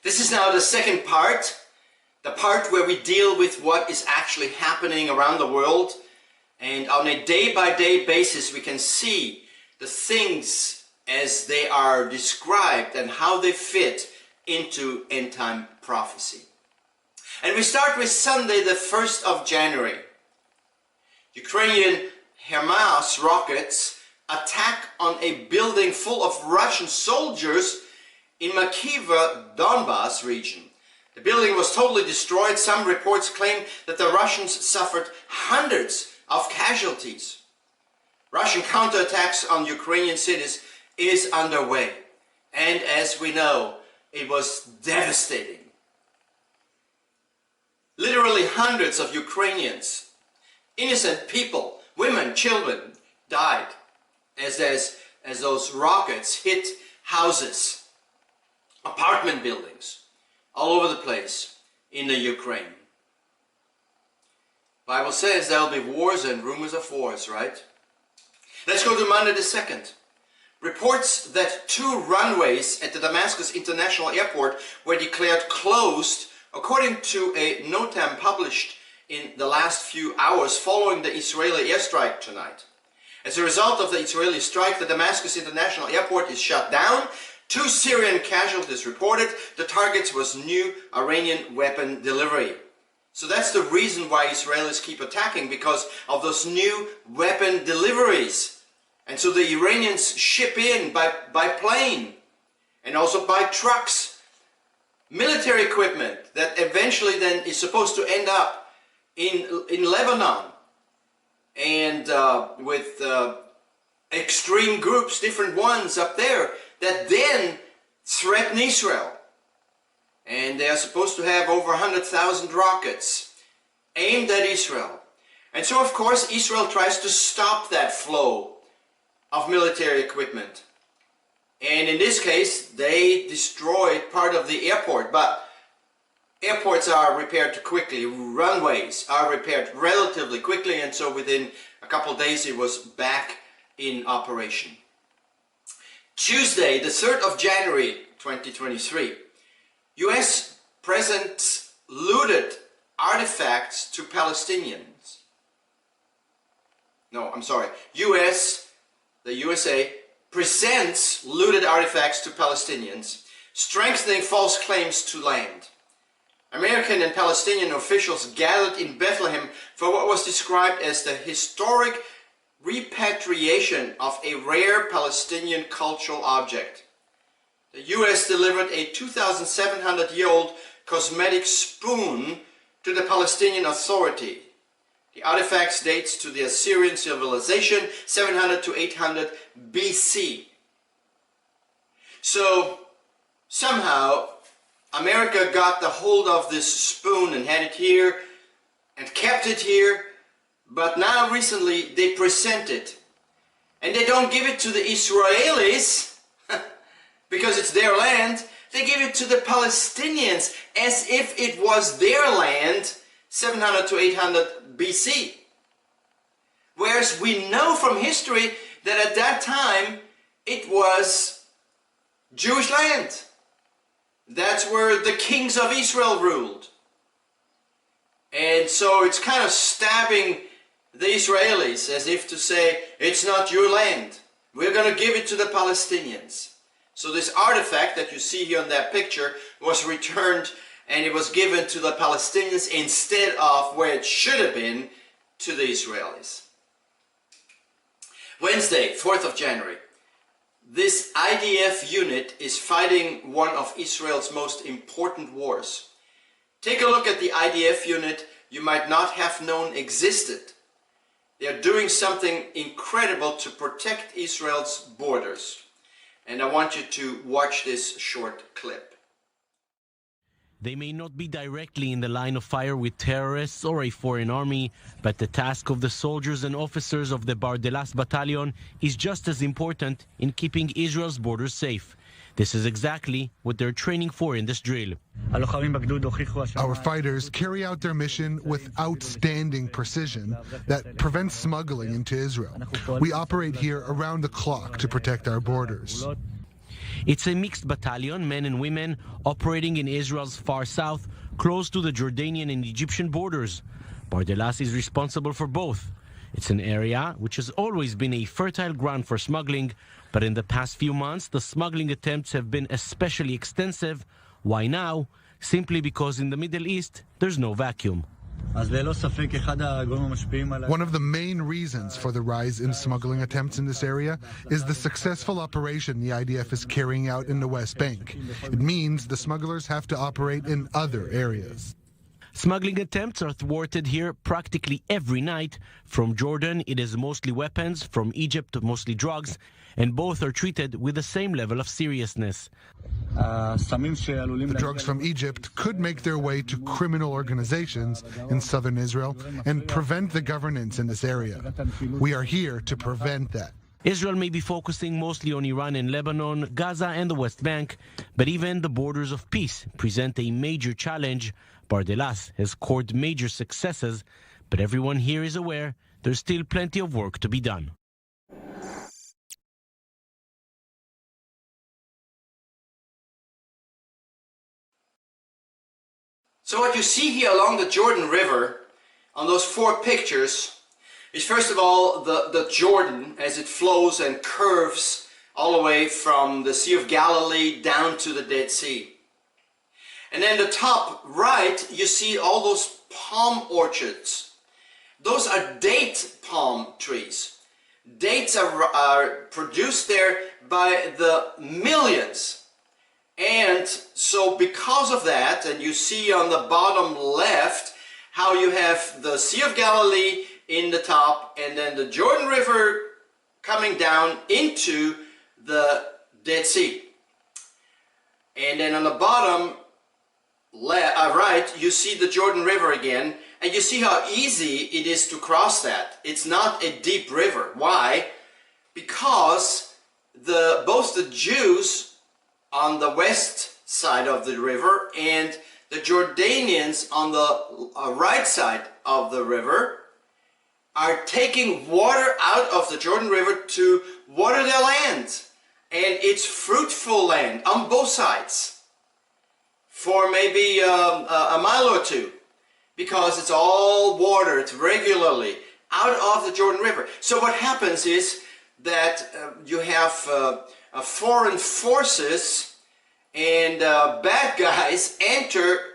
This is now the second part, the part where we deal with what is actually happening around the world, and on a day-by-day basis we can see the things as they are described and how they fit into end-time prophecy. And we start with Sunday, the 1st of January. Ukrainian HIMARS rockets attack on a building full of Russian soldiers in Makiivka, Donbas region. The building was totally destroyed. Some reports claim that the Russians suffered hundreds of casualties. Russian counterattacks on Ukrainian cities is underway. And as we know, it was devastating. Literally hundreds of Ukrainians, innocent people, women, children, died as those rockets hit houses, apartment buildings, all over the place in the Ukraine. Bible says there'll be wars and rumors of wars, right? Let's go to Monday the 2nd. Reports that 2 runways at the Damascus International Airport were declared closed, according to a NOTAM published in the last few hours following the Israeli airstrike tonight. As a result of the Israeli strike, the Damascus International Airport is shut down. 2 Syrian casualties reported. The target was new Iranian weapon delivery. So that's the reason why Israelis keep attacking, because of those new weapon deliveries. And so the Iranians ship in by plane and also by trucks military equipment that eventually then is supposed to end up in Lebanon, and with extreme groups, different ones up there, that then threaten Israel. And they are supposed to have over 100,000 rockets aimed at Israel. And so of course Israel tries to stop that flow of military equipment. And in this case they destroyed part of the airport, but airports are repaired quickly, runways are repaired relatively quickly, and so within a couple of days it was back in operation. Tuesday, the 3rd of January 2023, US presents looted artifacts to Palestinians. No, I'm sorry. The USA presents looted artifacts to Palestinians, strengthening false claims to land. American and Palestinian officials gathered in Bethlehem for what was described as the historic repatriation of a rare Palestinian cultural object. The US delivered a 2,700-year-old cosmetic spoon to the Palestinian Authority. The artifact dates to the Assyrian civilization, 700 to 800 BC. So somehow America got the hold of this spoon and had it here and kept it here, but now recently they present it. And they don't give it to the Israelis because it's their land. They give it to the Palestinians as if it was their land, 700 to 800 BC. Whereas we know from history that at that time it was Jewish land. That's where the kings of Israel ruled. And so it's kind of stabbing the Israelis as if to say, it's not your land. We're going to give it to the Palestinians. So this artifact that you see here in that picture was returned, and it was given to the Palestinians instead of where it should have been, to the Israelis. Wednesday, 4th of January. This IDF unit is fighting one of Israel's most important wars. Take a look at the IDF unit you might not have known existed. They are doing something incredible to protect Israel's borders. And I want you to watch this short clip. They may not be directly in the line of fire with terrorists or a foreign army, but the task of the soldiers and officers of the Bardelas battalion is just as important in keeping Israel's borders safe. This is exactly what they're training for in this drill. Our fighters carry out their mission with outstanding precision that prevents smuggling into Israel. We operate here around the clock to protect our borders. It's a mixed battalion, men and women, operating in Israel's far south, close to the Jordanian and Egyptian borders. Bardelas is responsible for both. It's an area which has always been a fertile ground for smuggling, but in the past few months, the smuggling attempts have been especially extensive. Why now? Simply because in the Middle East, there's no vacuum. One of the main reasons for the rise in smuggling attempts in this area is the successful operation the IDF is carrying out in the West Bank. It means the smugglers have to operate in other areas. Smuggling attempts are thwarted here practically every night. From Jordan, it is mostly weapons, from Egypt, mostly drugs, and both are treated with the same level of seriousness. The drugs from Egypt could make their way to criminal organizations in southern Israel and prevent the governance in this area. We are here to prevent that. Israel may be focusing mostly on Iran and Lebanon, Gaza and the West Bank, but even the borders of peace present a major challenge. Bardelas has scored major successes, but everyone here is aware there's still plenty of work to be done. So what you see here along the Jordan River on those 4 pictures is first of all the Jordan as it flows and curves all the way from the Sea of Galilee down to the Dead Sea. And then the top right, you see all those palm orchards. Those are date palm trees. Dates are produced there by the millions. And so because of that, and you see on the bottom left how you have the Sea of Galilee in the top and then the Jordan River coming down into the Dead Sea. And then on the bottom right, you see the Jordan River again, and you see how easy it is to cross that. It's not a deep river. Why? Because both the Jews on the west side of the river and the Jordanians on the right side of the river are taking water out of the Jordan River to water their land. And it's fruitful land on both sides for maybe a mile or two, because it's all watered regularly out of the Jordan River. So what happens is that you have foreign forces and bad guys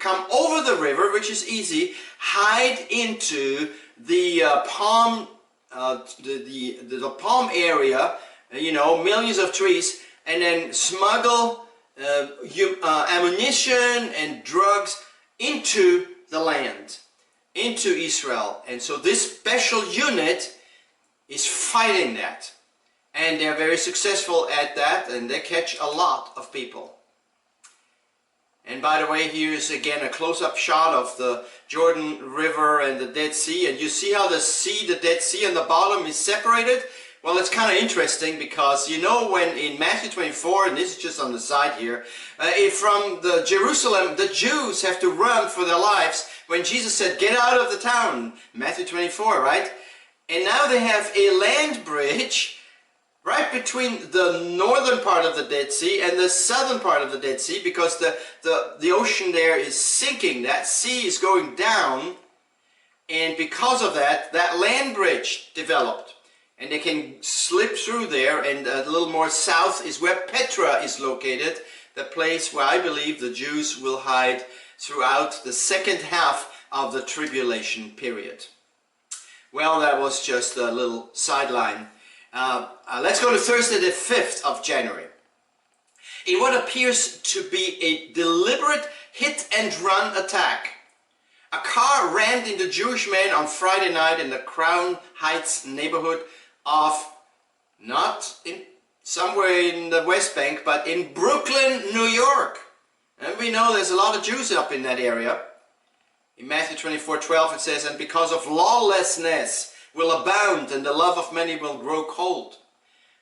come over the river, which is easy, hide into the palm area, you know, millions of trees, and then smuggle ammunition and drugs into the land, into Israel. And so this special unit is fighting that. And they're very successful at that, and they catch a lot of people. And by the way, here's again a close-up shot of the Jordan River and the Dead Sea. And you see how the Dead Sea on the bottom is separated? Well, it's kind of interesting because you know when in Matthew 24, and this is just on the side here, from the Jerusalem, the Jews have to run for their lives when Jesus said, get out of the town, Matthew 24, right? And now they have a land bridge right between the northern part of the Dead Sea and the southern part of the Dead Sea, because the ocean there is sinking, that sea is going down, and because of that, that land bridge developed. And they can slip through there, and a little more south is where Petra is located, the place where I believe the Jews will hide throughout the second half of the tribulation period. Well, that was just a little sideline. Let's go to Thursday the 5th of January. In what appears to be a deliberate hit-and-run attack, a car rammed into Jewish men on Friday night in the Crown Heights neighborhood of, not in somewhere in the West Bank, but in Brooklyn, New York. And we know there's a lot of Jews up in that area. In Matthew 24:12 it says, and because of lawlessness will abound, and the love of many will grow cold.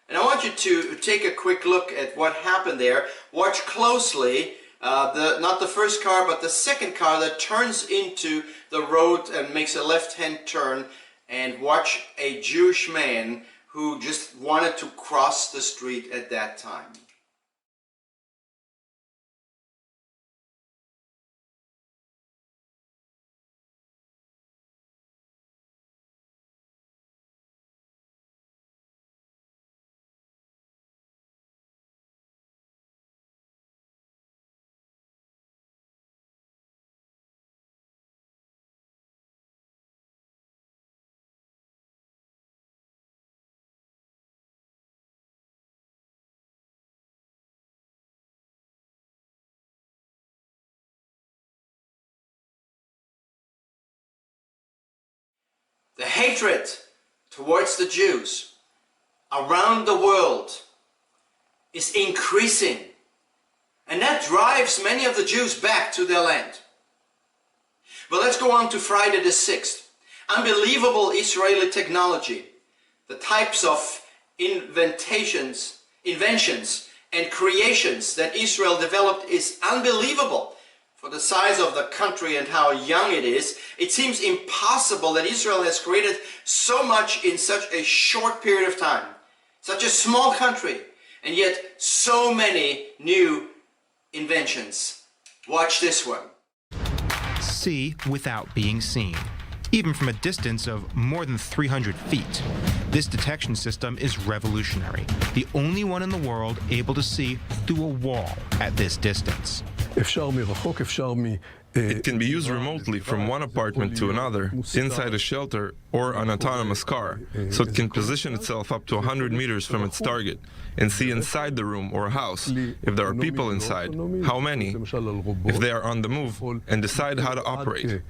And I want you to take a quick look at what happened there. Watch closely, not the first car, but the second car that turns into the road and makes a left-hand turn, and watch a Jewish man who just wanted to cross the street at that time. The hatred towards the Jews around the world is increasing, and that drives many of the Jews back to their land. But let's go on to Friday the 6th. Unbelievable Israeli technology. The types of inventions and creations that Israel developed is unbelievable. For the size of the country and how young it is, it seems impossible that Israel has created so much in such a short period of time. Such a small country, and yet so many new inventions. Watch this one. See without being seen, even from a distance of more than 300 feet. This detection system is revolutionary, the only one in the world able to see through a wall at this distance. It can be used remotely from one apartment to another, inside a shelter or an autonomous car, so it can position itself up to 100 meters from its target and see inside the room or house if there are people inside, how many, if they are on the move, and decide how to operate.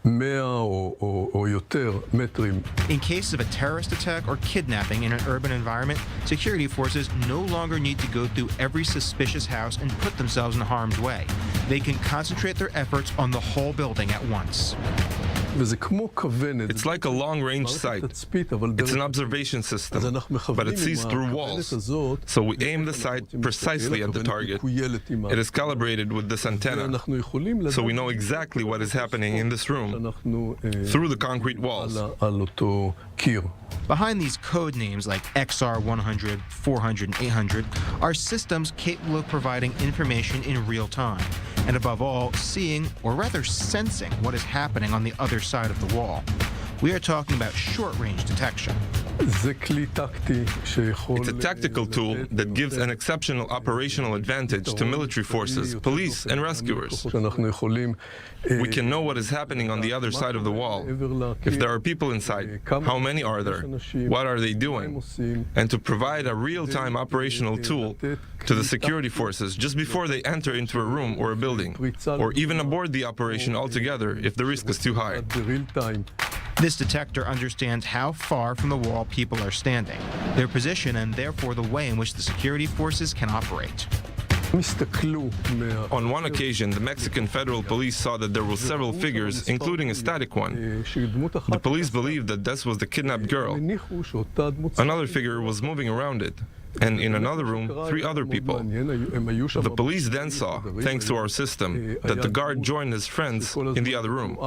In case of a terrorist attack or kidnapping in an urban environment, security forces no longer need to go through every suspicious house and put themselves in harm's way. They can concentrate their efforts on the whole building at once. It's like a long-range sight. It's an observation system, but it sees through walls. So we aim the sight precisely at the target. It is calibrated with this antenna, so we know exactly what is happening in this room through the concrete walls. Behind these code names like XR100, 400, and 800 are systems capable of providing information in real time, and above all, seeing, or rather sensing, what is happening on the other side of the wall. We are talking about short-range detection. It's a tactical tool that gives an exceptional operational advantage to military forces, police, and rescuers. We can know what is happening on the other side of the wall. If there are people inside, how many are there? What are they doing? And to provide a real-time operational tool to the security forces just before they enter into a room or a building, or even aboard the operation altogether if the risk is too high. This detector understands how far from the wall people are standing, their position, and therefore the way in which the security forces can operate. On one occasion, the Mexican Federal Police saw that there were several figures, including a static one. The police believed that this was the kidnapped girl. Another figure was moving around it, and in another room, 3 other people. The police then saw, thanks to our system, that the guard joined his friends in the other room.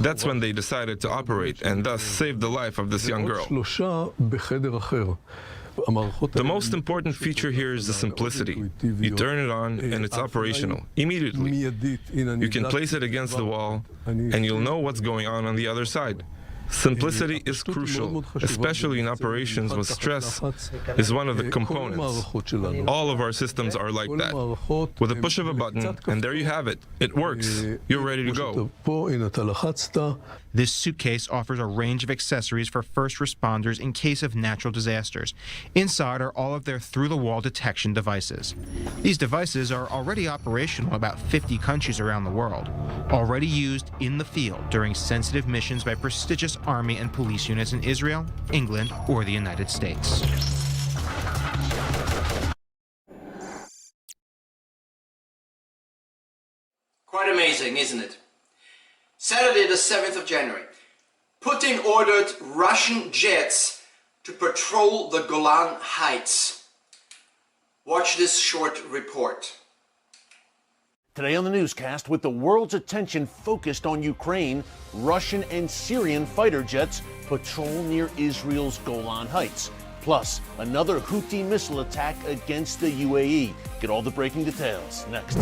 That's when they decided to operate and thus save the life of this young girl. The most important feature here is the simplicity. You turn it on and it's operational, immediately. You can place it against the wall and you'll know what's going on the other side. Simplicity is crucial, especially in operations where stress is one of the components. All of our systems are like that. With a push of a button, and there you have it. It works. You're ready to go. This suitcase offers a range of accessories for first responders in case of natural disasters. Inside are all of their through-the-wall detection devices. These devices are already operational in about 50 countries around the world, already used in the field during sensitive missions by prestigious army and police units in Israel, England, or the United States. Quite amazing, isn't it? Saturday the 7th of January, Putin ordered Russian jets to patrol the Golan Heights. Watch this short report. Today on the newscast, with the world's attention focused on Ukraine, Russian and Syrian fighter jets patrol near Israel's Golan Heights. Plus, another Houthi missile attack against the UAE. Get all the breaking details next.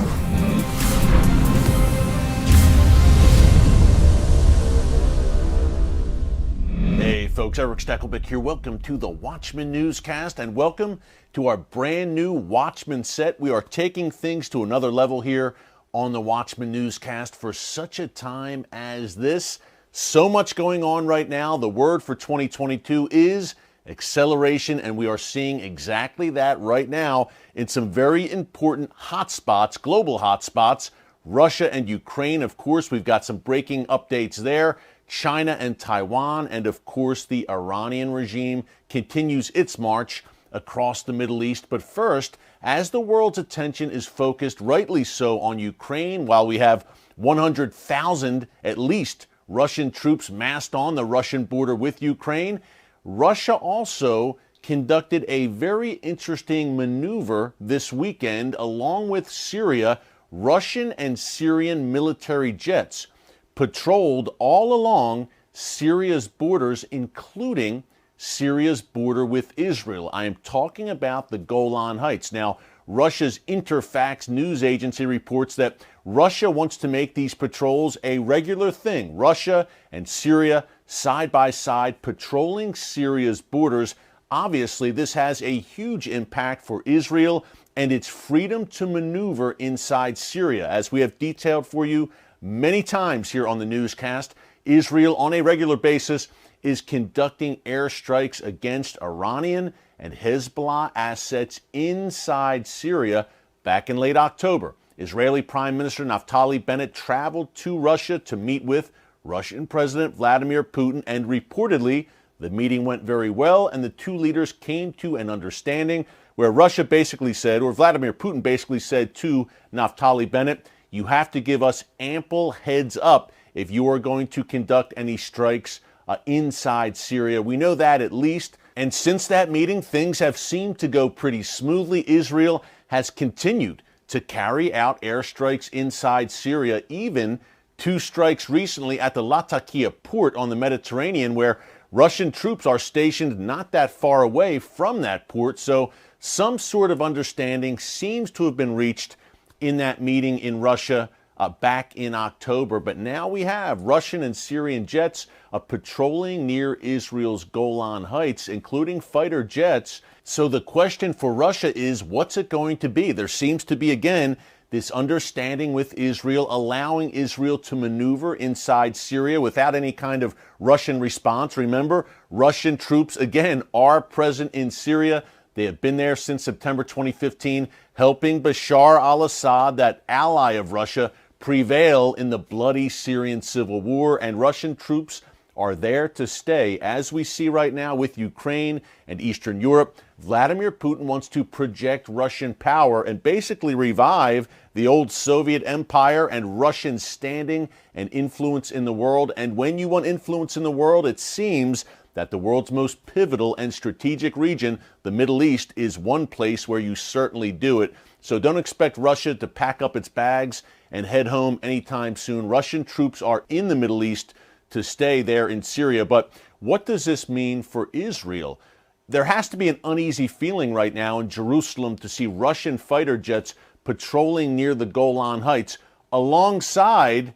Hey folks, Eric Stakelbeck here. Welcome to the Watchman Newscast and welcome to our brand new Watchman set. We are taking things to another level here on the Watchman Newscast for such a time as this. So much going on right now. The word for 2022 is acceleration, and we are seeing exactly that right now in some very important hotspots, global hotspots. Russia and Ukraine, of course, we've got some breaking updates there. China and Taiwan, and of course the Iranian regime continues its march across the Middle East. But first, as the world's attention is focused, rightly so, on Ukraine, while we have 100,000 at least Russian troops massed on the Russian border with Ukraine, Russia also conducted a very interesting maneuver this weekend along with Syria. Russian and Syrian military jets patrolled all along Syria's borders, including Syria's border with Israel. I am talking about the Golan Heights. Now, Russia's Interfax news agency reports that Russia wants to make these patrols a regular thing. Russia and Syria side by side patrolling Syria's borders. Obviously, this has a huge impact for Israel and its freedom to maneuver inside Syria. As we have detailed for you many times here on the newscast, Israel on a regular basis is conducting airstrikes against Iranian and Hezbollah assets inside Syria. Back in late October, Israeli Prime Minister Naftali Bennett traveled to Russia to meet with Russian President Vladimir Putin, and reportedly the meeting went very well and the two leaders came to an understanding where Russia basically said, or Vladimir Putin basically said to Naftali Bennett, you have to give us ample heads up if you are going to conduct any strikes inside Syria. We know that at least. And since that meeting, things have seemed to go pretty smoothly. Israel has continued to carry out airstrikes inside Syria, even 2 strikes recently at the Latakia port on the Mediterranean, where Russian troops are stationed not that far away from that port. So some sort of understanding seems to have been reached in that meeting in Russia back in October. But now we have Russian and Syrian jets patrolling near Israel's Golan Heights, including fighter jets. So the question for Russia is, what's it going to be? There seems to be, again, this understanding with Israel, allowing Israel to maneuver inside Syria without any kind of Russian response. Remember, Russian troops, again, are present in Syria. They have been there since September 2015, helping Bashar al-Assad, that ally of Russia, prevail in the bloody Syrian civil war. And Russian troops are there to stay. As we see right now with Ukraine and Eastern Europe, Vladimir Putin wants to project Russian power and basically revive the old Soviet empire and Russian standing and influence in the world. And when you want influence in the world, it seems that the world's most pivotal and strategic region, the Middle East, is one place where you certainly do it. So don't expect Russia to pack up its bags and head home anytime soon. Russian troops are in the Middle East to stay there in Syria. But what does this mean for Israel? There has to be an uneasy feeling right now in Jerusalem to see Russian fighter jets patrolling near the Golan Heights alongside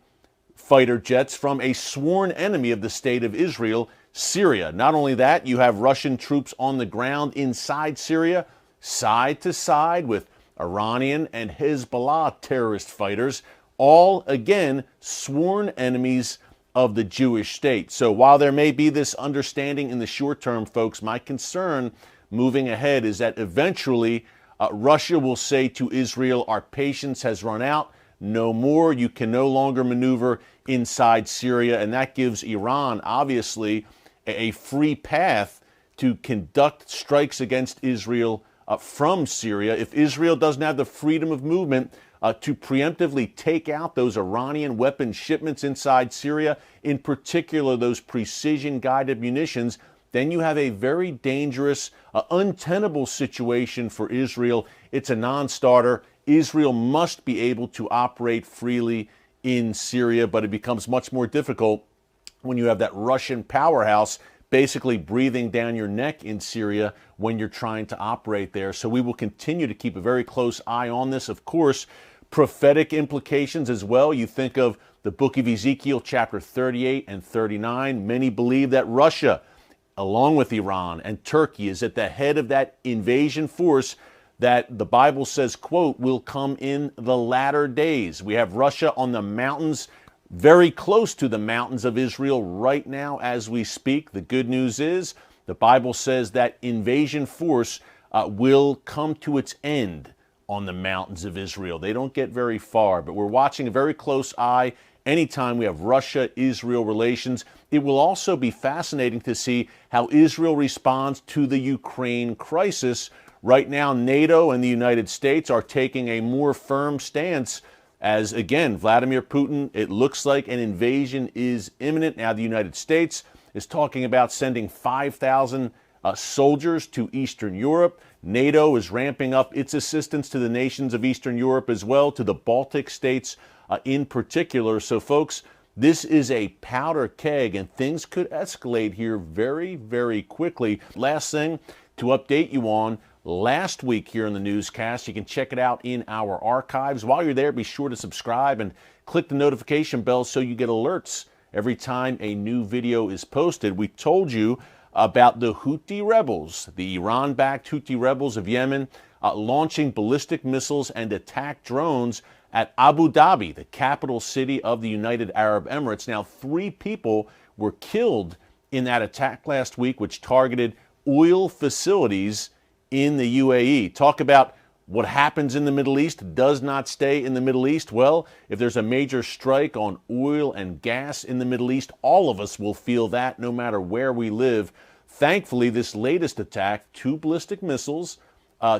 fighter jets from a sworn enemy of the state of Israel, Syria. Not only that, you have Russian troops on the ground inside Syria, side to side with Iranian and Hezbollah terrorist fighters, all, again, sworn enemies of the Jewish state. So while there may be this understanding in the short term, folks, my concern moving ahead is that eventually Russia will say to Israel, our patience has run out, no more, you can no longer maneuver inside Syria. And that gives Iran, obviously, a free path to conduct strikes against Israel from Syria. If Israel doesn't have the freedom of movement to preemptively take out those Iranian weapon shipments inside Syria, in particular those precision-guided munitions, then you have a very dangerous, untenable situation for Israel. It's a non-starter. Israel must be able to operate freely in Syria, but it becomes much more difficult when you have that Russian powerhouse basically breathing down your neck in Syria when you're trying to operate there. So we will continue to keep a very close eye on this. Of course, prophetic implications as well. You think of the book of Ezekiel, chapter 38 and 39. Many believe that Russia, along with Iran and Turkey, is at the head of that invasion force that the Bible says, quote, will come in the latter days. We have Russia on the mountains, very close to the mountains of Israel right now as we speak. The good news is the Bible says that invasion force will come to its end on the mountains of Israel. They don't get very far, but we're watching a very close eye anytime we have Russia-Israel relations. It will also be fascinating to see how Israel responds to the Ukraine crisis. Right now, NATO and the United States are taking a more firm stance as, again, Vladimir Putin, it looks like an invasion is imminent. Now, the United States is talking about sending 5,000 soldiers to Eastern Europe. NATO is ramping up its assistance to the nations of Eastern Europe as well, to the Baltic states in particular. So, folks, this is a powder keg, and things could escalate here very, very quickly. Last thing to update you on, last week here in the newscast, you can check it out in our archives. While you're there, be sure to subscribe and click the notification bell so you get alerts every time a new video is posted. We told you about the Houthi rebels, the Iran-backed Houthi rebels of Yemen, launching ballistic missiles and attack drones at Abu Dhabi, the capital city of the United Arab Emirates. Now, 3 people were killed in that attack last week, which targeted oil facilities in the UAE. Talk about what happens in the Middle East does not stay in the Middle East. Well, if there's a major strike on oil and gas in the Middle East, all of us will feel that no matter where we live. Thankfully, this latest attack, 2 ballistic missiles,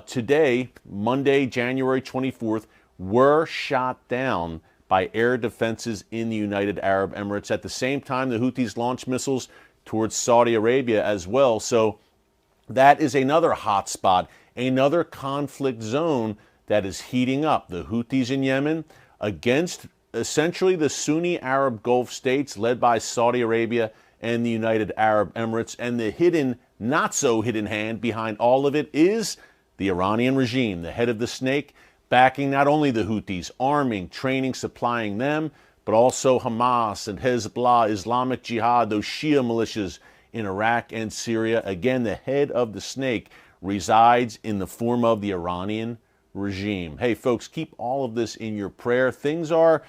today, Monday, January 24th, were shot down by air defenses in the United Arab Emirates. At the same time, the Houthis launched missiles towards Saudi Arabia as well. So that is another hot spot, another conflict zone that is heating up. The Houthis in Yemen against essentially the Sunni Arab Gulf states led by Saudi Arabia and the United Arab Emirates. And the hidden, not so hidden hand behind all of it is the Iranian regime, the head of the snake, backing not only the Houthis, arming, training, supplying them, but also Hamas and Hezbollah, Islamic Jihad, those Shia militias in Iraq and Syria. Again, the head of the snake resides in the form of the Iranian regime. Hey, folks, keep all of this in your prayer. Things are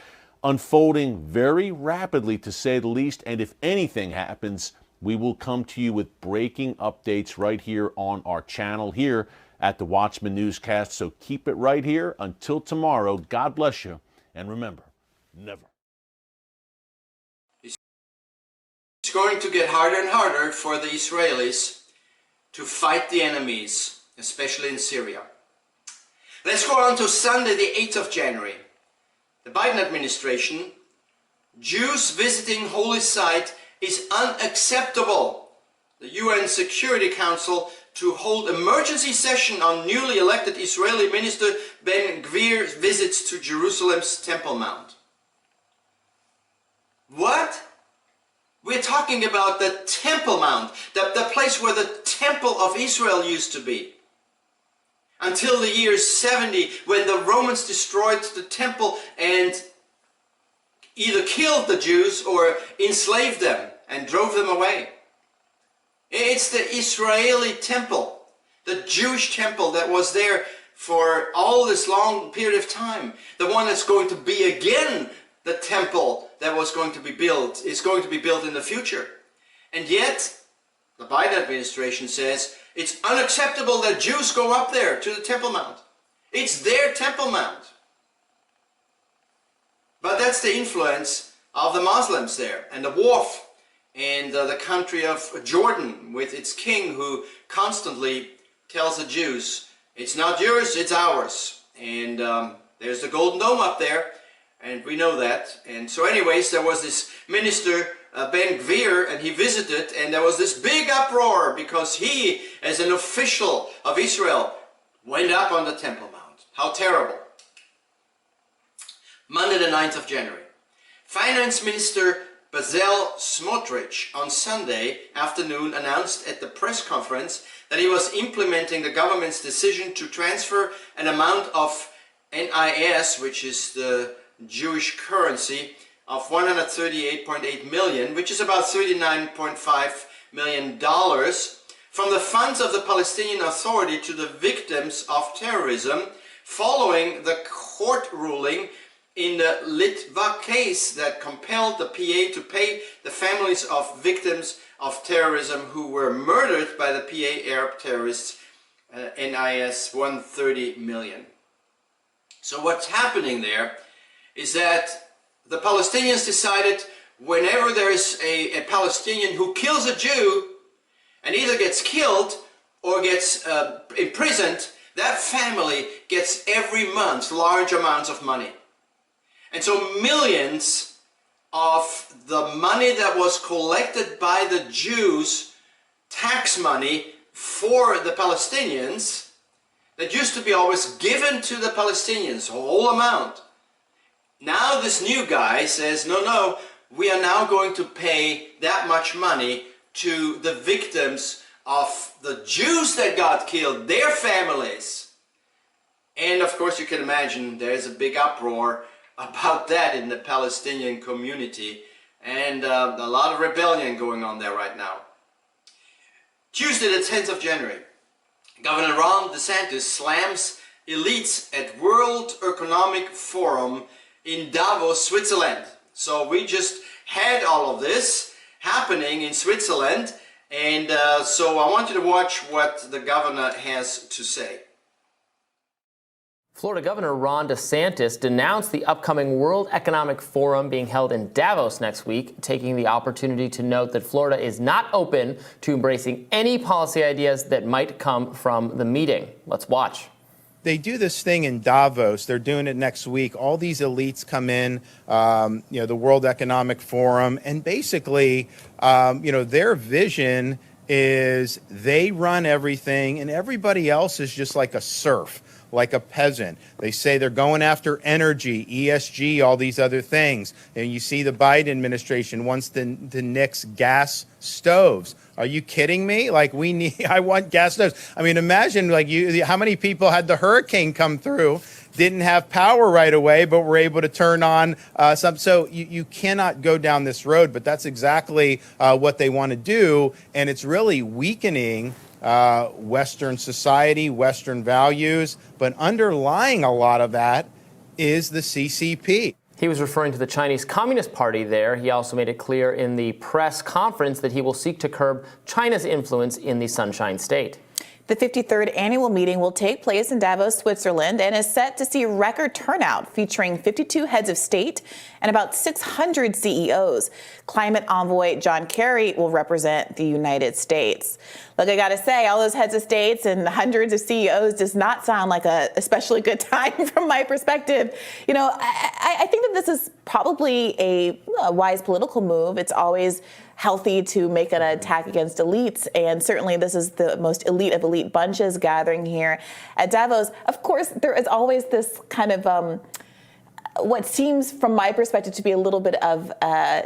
unfolding very rapidly, to say the least, and if anything happens, we will come to you with breaking updates right here on our channel here at the Watchman Newscast. So keep it right here. Until tomorrow, God bless you, and remember, never. It's going to get harder and harder for the Israelis to fight the enemies, especially in Syria. Let's go on to Sunday, the 8th of January. The Biden administration, Jews visiting holy site is unacceptable. The UN Security Council to hold emergency session on newly elected Israeli Minister Ben Gvir's visits to Jerusalem's Temple Mount. What? We're talking about the Temple Mount, the place where the Temple of Israel used to be. Until the year 70, when the Romans destroyed the temple and either killed the Jews or enslaved them and drove them away. It's the Israeli temple, the Jewish temple that was there for all this long period of time. The one that's going to be again the temple that was going to be built, is going to be built in the future. And yet, the Biden administration says it's unacceptable that Jews go up there to the Temple Mount. It's their Temple Mount. But that's the influence of the Muslims there, and the Waqf, and the country of Jordan with its king who constantly tells the Jews, it's not yours, it's ours. And there's the Golden Dome up there, and we know that. And so anyways, there was this minister, Ben Gvir, and he visited, and there was this big uproar because he, as an official of Israel, went up on the Temple Mount. How terrible. Monday the 9th of January. Finance Minister Bezalel Smotrich on Sunday afternoon announced at the press conference that he was implementing the government's decision to transfer an amount of NIS, which is the Jewish currency, of $138.8 million, which is about $39.5 million, from the funds of the Palestinian Authority to the victims of terrorism, following the court ruling in the Litva case that compelled the PA to pay the families of victims of terrorism who were murdered by the PA Arab terrorists, NIS 130 million. So what's happening there is that the Palestinians decided whenever there's a Palestinian who kills a Jew and either gets killed or gets imprisoned, that family gets every month large amounts of money. And so millions of the money that was collected by the Jews, tax money for the Palestinians, that used to be always given to the Palestinians, the whole amount. Now this new guy says, no, we are now going to pay that much money to the victims of the Jews that got killed, their families. And of course you can imagine there's a big uproar about that in the Palestinian community, and a lot of rebellion going on there right now. Tuesday the 10th of January, Governor Ron DeSantis slams elites at World Economic Forum in Davos, Switzerland. So we just had all of this happening in Switzerland, and so I want you to watch what the governor has to say. Florida Governor Ron DeSantis denounced the upcoming World Economic Forum being held in Davos next week, taking the opportunity to note that Florida is not open to embracing any policy ideas that might come from the meeting. Let's watch. They do this thing in Davos. They're doing it next week. All these elites come in, the World Economic Forum, and basically, their vision is they run everything and everybody else is just like a serf, like a peasant. They say they're going after energy, ESG, all these other things. And you see the Biden administration wants to nix gas stoves. Are you kidding me? Like I want gas stoves. I mean, imagine how many people had the hurricane come through, didn't have power right away, but were able to turn on some. So you cannot go down this road, but that's exactly what they want to do. And it's really weakening Western society, Western values, but underlying a lot of that is the CCP. He was referring to the Chinese Communist Party there. He also made it clear in the press conference that he will seek to curb China's influence in the Sunshine State. The 53rd annual meeting will take place in Davos, Switzerland, and is set to see record turnout, featuring 52 heads of state and about 600 CEOs. Climate envoy John Kerry will represent the United States. Look, I gotta say, all those heads of states and hundreds of CEOs does not sound like a especially good time from my perspective. I think that this is probably a wise political move. It's always healthy to make an attack against elites, and certainly this is the most elite of elite bunches gathering here at Davos. Of course, there is always this kind of what seems from my perspective to be a little bit of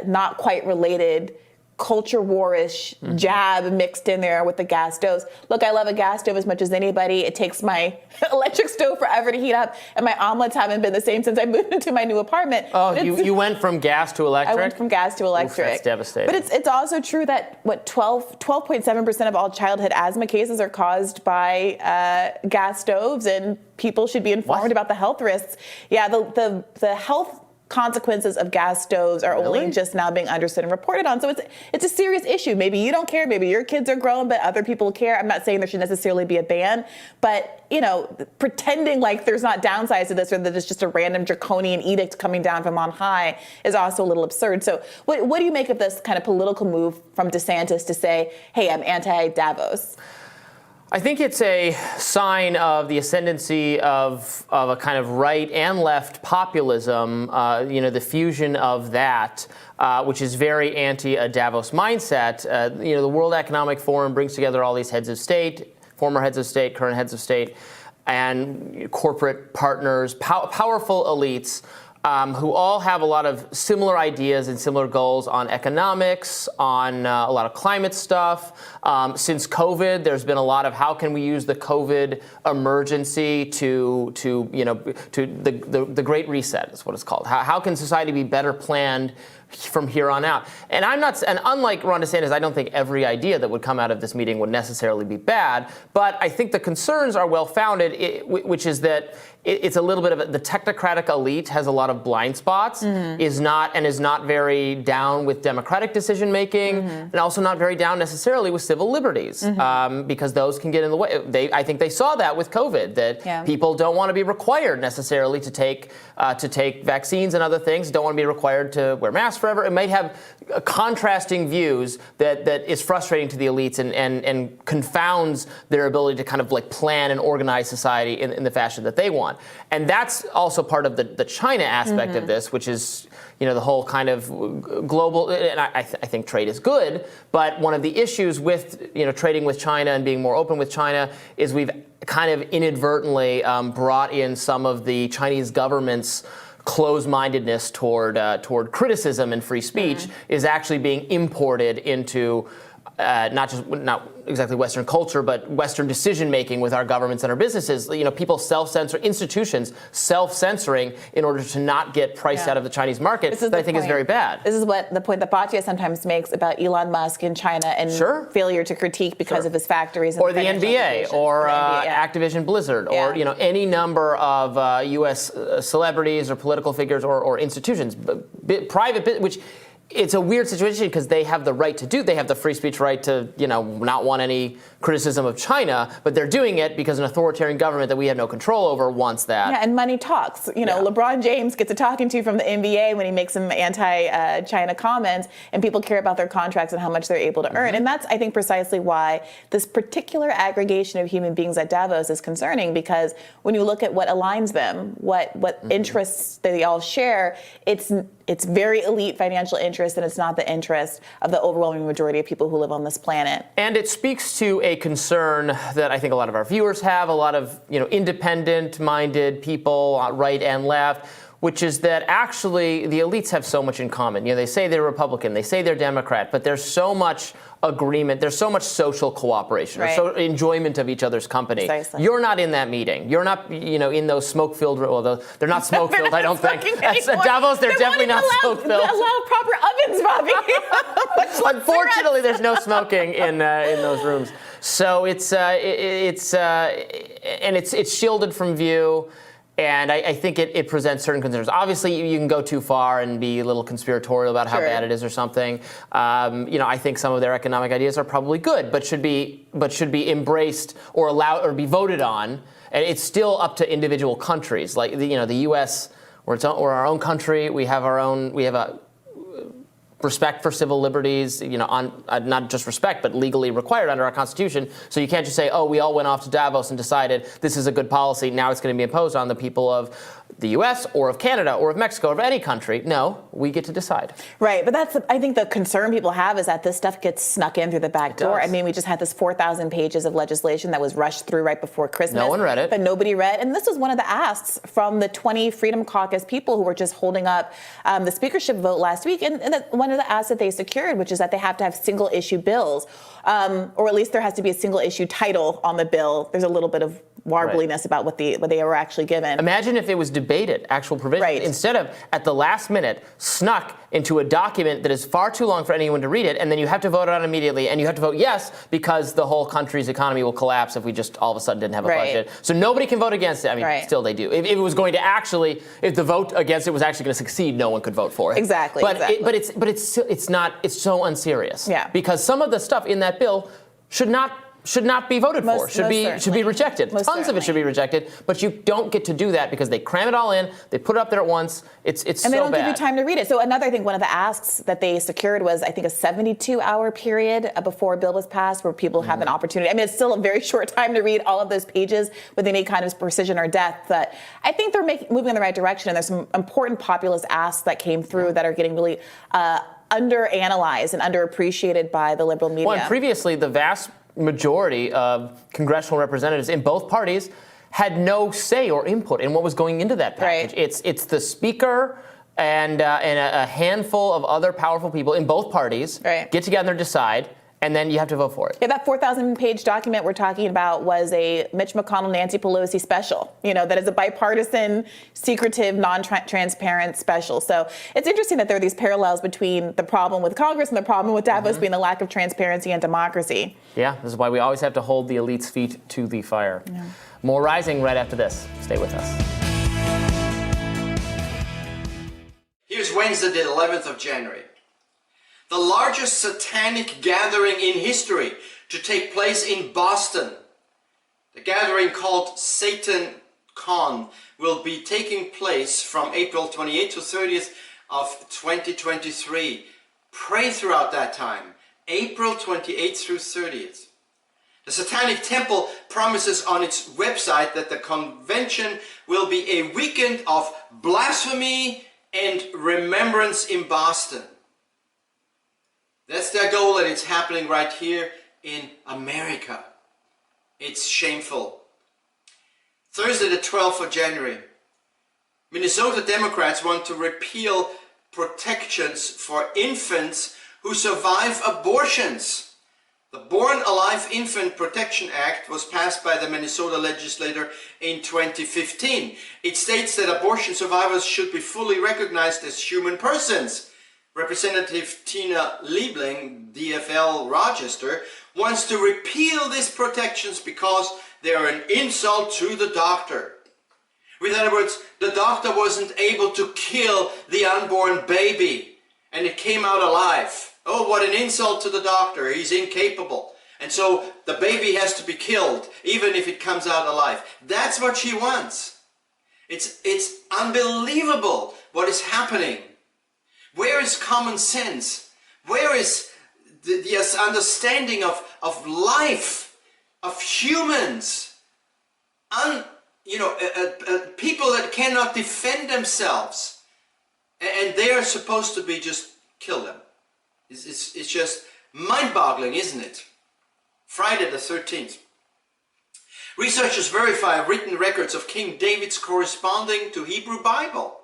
not quite related culture war-ish jab mixed in there with the gas stoves. Look, I love a gas stove as much as anybody. It takes my electric stove forever to heat up, and my omelets haven't been the same since I moved into my new apartment. Oh, you went from gas to electric? I went from gas to electric. Oof, that's devastating. But it's also true that 12.7% of all childhood asthma cases are caused by gas stoves, and people should be informed about the health risks. Yeah, the health consequences of gas stoves are only just now being understood and reported on. So it's a serious issue. Maybe you don't care, maybe your kids are grown, but other people care. I'm not saying there should necessarily be a ban, but pretending like there's not downsides to this or that it's just a random draconian edict coming down from on high is also a little absurd. So what do you make of this kind of political move from DeSantis to say, hey, I'm anti-Davos? I think it's a sign of the ascendancy of a kind of right and left populism, the fusion of that, which is very anti-Davos mindset. The World Economic Forum brings together all these heads of state, former heads of state, current heads of state, and corporate partners, powerful elites, who all have a lot of similar ideas and similar goals on economics, on a lot of climate stuff. Since COVID, there's been a lot of how can we use the COVID emergency to the Great Reset is what it's called. How can society be better planned from here on out? And unlike Ron DeSantis, I don't think every idea that would come out of this meeting would necessarily be bad, but I think the concerns are well-founded, which is that it's a little bit of the technocratic elite has a lot of of blind spots, is not very down with democratic decision making, and also not very down necessarily with civil liberties, because those can get in the way. I think they saw that with COVID, that people don't want to be required necessarily to take vaccines and other things, don't want to be required to wear masks forever. It might have contrasting views that is frustrating to the elites and confounds their ability to kind of like plan and organize society in the fashion that they want. And that's also part of the China aspect of this, which is, the whole kind of global, and I think trade is good, but one of the issues with, trading with China and being more open with China is we've kind of inadvertently brought in some of the Chinese government's closed-mindedness toward criticism and free speech is actually being imported into not exactly Western culture, but Western decision-making with our governments and our businesses. People self-censor, institutions self-censoring in order to not get priced out of the Chinese market, that I think is very bad. This is the point that Batya sometimes makes about Elon Musk in China and failure to critique because of his factories. Or the NBA, or Activision Blizzard, or any number of U.S. celebrities or political figures or institutions, private, which... It's a weird situation because they have the right to they have the free speech right to, not want any criticism of China, but they're doing it because an authoritarian government that we have no control over wants that. Yeah, and money talks. LeBron James gets a talking to from the NBA when he makes some anti-China comments, and people care about their contracts and how much they're able to earn. And that's, I think, precisely why this particular aggregation of human beings at Davos is concerning, because when you look at what aligns them, what interests they all share, it's very elite financial interest, and it's not the interest of the overwhelming majority of people who live on this planet. And it speaks to a concern that I think a lot of our viewers have, a lot of independent-minded people, right and left, which is that actually the elites have so much in common. They say they're Republican, they say they're Democrat, but there's so much agreement, there's so much social cooperation, or so enjoyment of each other's company. Precisely. You're not in that meeting. You're not, in those smoke-filled, well, they're not smoke-filled, I don't think. At Davos, they're definitely not smoke-filled. Allow proper ovens, Bobby. Unfortunately, there's no smoking in those rooms. So it's shielded from view. And I think it presents certain concerns. Obviously, you can go too far and be a little conspiratorial about how bad it is or something. I think some of their economic ideas are probably good, but should be embraced or allowed or be voted on. And it's still up to individual countries. Like the U.S., we're our own country. We have a respect for civil liberties, not just respect, but legally required under our Constitution. So you can't just say, we all went off to Davos and decided this is a good policy. Now it's going to be imposed on the people of the U.S. or of Canada or of Mexico or of any country. No, we get to decide. Right, but I think the concern people have is that this stuff gets snuck in through the back door. I mean, we just had this 4,000 pages of legislation that was rushed through right before Christmas. No one read it. But nobody read. And this was one of the asks from the 20 Freedom Caucus people who were just holding up the speakership vote last week. And one of the asks that they secured, which is that they have to have single issue bills, or at least there has to be a single issue title on the bill. There's a little bit of warbliness about what they were actually given. Imagine if it was debated, actual provisions, instead of at the last minute snuck into a document that is far too long for anyone to read it, and then you have to vote on it immediately, and you have to vote yes because the whole country's economy will collapse if we just all of a sudden didn't have a budget. So nobody can vote against it. I mean, still they do. If it was going to actually, if the vote against it was actually going to succeed, no one could vote for it. Exactly. But it's so unserious. Yeah. Because some of the stuff in that bill should not be voted for, should be rejected. Tons of it should be rejected, but you don't get to do that because they cram it all in, they put it up there at once. It's so bad. And they don't give you time to read it. So another thing, one of the asks that they secured was, I think, a 72-hour period before a bill was passed where people have an opportunity. I mean, it's still a very short time to read all of those pages with any kind of precision or depth, but I think they're moving in the right direction, and there's some important populist asks that came through that are getting really underanalyzed and underappreciated by the liberal media. Well, and previously, the vast majority of congressional representatives in both parties had no say or input in what was going into that package. Right. It's the speaker and a handful of other powerful people in both parties get together and decide, and then you have to vote for it. Yeah, that 4,000-page document we're talking about was a Mitch McConnell, Nancy Pelosi special, that is a bipartisan, secretive, non-transparent special. So it's interesting that there are these parallels between the problem with Congress and the problem with Davos being the lack of transparency and democracy. Yeah, this is why we always have to hold the elite's feet to the fire. Yeah. More Rising right after this. Stay with us. is Wednesday, the 11th of January. The largest satanic gathering in history to take place in Boston. The gathering, called Satan Con, will be taking place from April 28th to 30th of 2023. Pray throughout that time, April 28th through 30th. The Satanic Temple promises on its website that the convention will be a weekend of blasphemy and remembrance in Boston. That's their goal, and it's happening right here in America. It's shameful. Thursday, the 12th of January. Minnesota Democrats want to repeal protections for infants who survive abortions. The Born Alive Infant Protection Act was passed by the Minnesota legislature in 2015. It states that abortion survivors should be fully recognized as human persons. Representative Tina Liebling, DFL Rochester, wants to repeal these protections because they are an insult to the doctor. In other words, the doctor wasn't able to kill the unborn baby, and it came out alive. Oh, what an insult to the doctor. He's incapable. And so the baby has to be killed, even if it comes out alive. That's what she wants. It's unbelievable what is happening. Where is common sense? Where is the understanding of life, of humans? People that cannot defend themselves. And they are supposed to be just kill them. It's just mind-boggling, isn't it? Friday the 13th. Researchers verify written records of King David's corresponding to Hebrew Bible.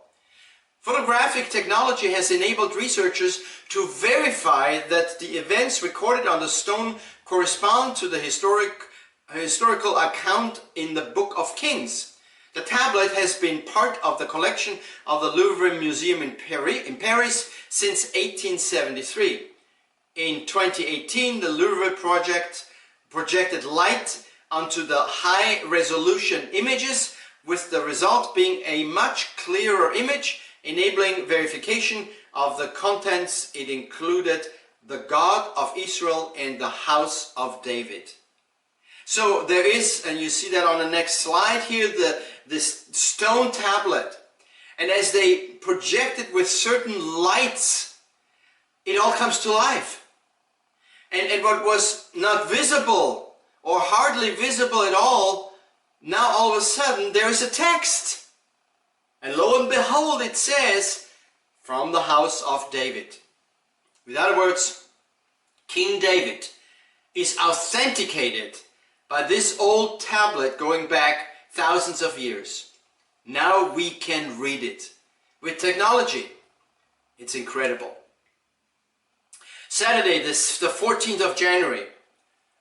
Photographic technology has enabled researchers to verify that the events recorded on the stone correspond to the historical account in the Book of Kings. The tablet has been part of the collection of the Louvre Museum in Paris since 1873. In 2018, the Louvre projected light onto the high-resolution images, with the result being a much clearer image, enabling verification of the contents. It included the God of Israel and the house of David. So there is, and you see that on the next slide here, this stone tablet. And as they project it with certain lights, it all comes to life. And what was not visible or hardly visible at all, now all of a sudden there is a text. And lo and behold, it says, from the house of David. In other words, King David is authenticated by this old tablet going back thousands of years. Now we can read it. With technology, it's incredible. Saturday, the 14th of January,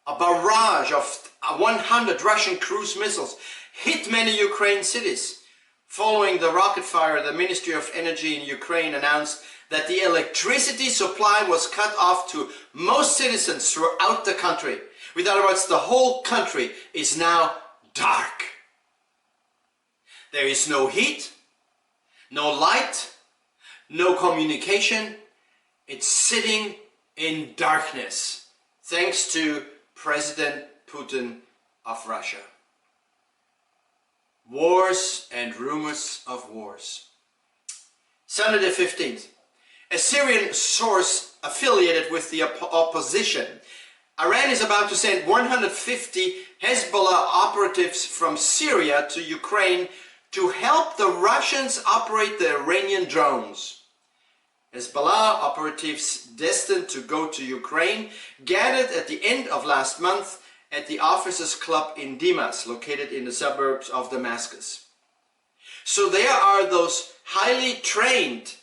a barrage of 100 Russian cruise missiles hit many Ukraine cities. Following the rocket fire, the Ministry of Energy in Ukraine announced that the electricity supply was cut off to most citizens throughout the country. In other words, the whole country is now dark. There is no heat, no light, no communication. It's sitting in darkness, thanks to President Putin of Russia. Wars and rumors of wars. Sunday the 15th. A Syrian source affiliated with the opposition. Iran is about to send 150 Hezbollah operatives from Syria to Ukraine to help the Russians operate the Iranian drones. Hezbollah operatives destined to go to Ukraine gathered at the end of last month at the Officers Club in Dimas, located in the suburbs of Damascus. So there are those highly trained